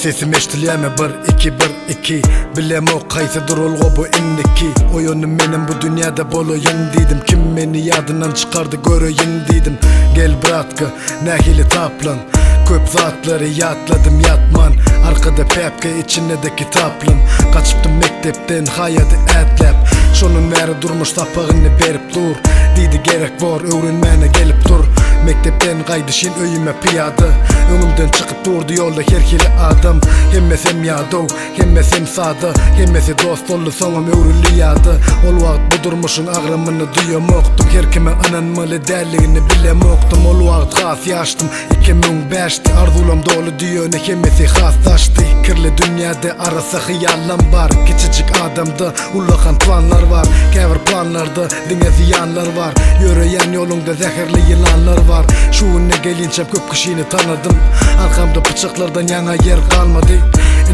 Sesim eştiliyeme 1-2-1-2 Bilem o kaysa durulgu bu inniki Oyunum benim bu dünyada boloyun dedim. Kim beni yadından çıkardı göreyim dedim. Gel bratka nehili taplan Köp zatları yatladım yatman Arkada pepke içine de kitaplım Kaçıptım mektepten hayatı etlep Şunun veri durmuş sapağını berip dur Didi gerek var öğrenmene gelip dur Mektepten kaydışın öyüme piyada Önümden çıkıp durdu yolda herkili adam Hemmesem yado, hemmesem sada Hemmesi dost oldu sonum öğrülü yadı Ol vaqt bu durmuşun ağrımını duyamoktum Her kime ananmalı derliğini bilemoktum Ol vaqt gaz yaştım 2005'ti Arzulam dolu diyöne hemmesi hastaştı Kirli dünyada arası hıyallam var Küçücük adamda ulakan planlar var Kevr planlarda dine ziyanlar var Yürüyen yolunda zehirli yılanlar var Şu önüne gelince köp kişini tanıdım Arkamda bıçaklardan yana yer kalmadı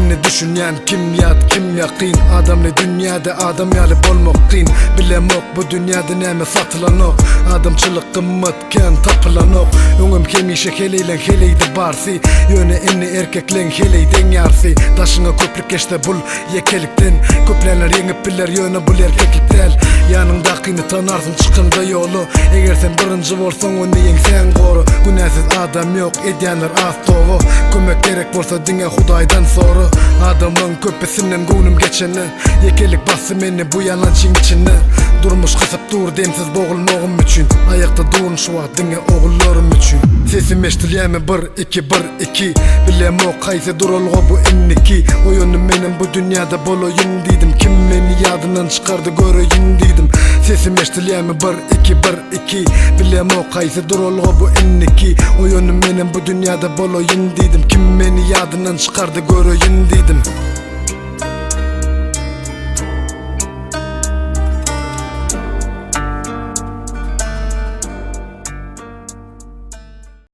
Ne düşünen kim yat kim yakin Adamlı dünyada adam yalıp olmak kıyın Bilemok bu dünyada neme satılan ok Adamçılık kımmetken tapılan ok Öngüm kemişe heleyle heleydi barsi Yöne enni erkeklen heleyden yarsi Taşına köprük işte bul yekelikten Köplenler yengip bilir yöne bul erkekliktel Yanındakini tanarsın çıkında yolu Eğer sen birinci olsan onu yeng sen koru Günahsız adam yok edyenler az doğu Kömek gerek olsa dine hudaydan soru Adamın köpesinden gönlüm geçeni Yekelik bası beni bu yalancın içine Durmuş kısıp dur demsiz boğulmağım için Ayakta durun şu dine oğullarım için Sesim eştiliyeme 1-2-1-2 Bilem o kayse durulgu bu inniki Oyunum benim bu dünyada boloyun dedim. Kim beni yadından çıkardı göreyim dedim. Sesim eştiliyeme 1-2-1-2 Bilem o kayse durulgu bu inniki Oyunum benim bu dünyada boloyun dedim. Kim beni yadından çıkardı göreyim dedim.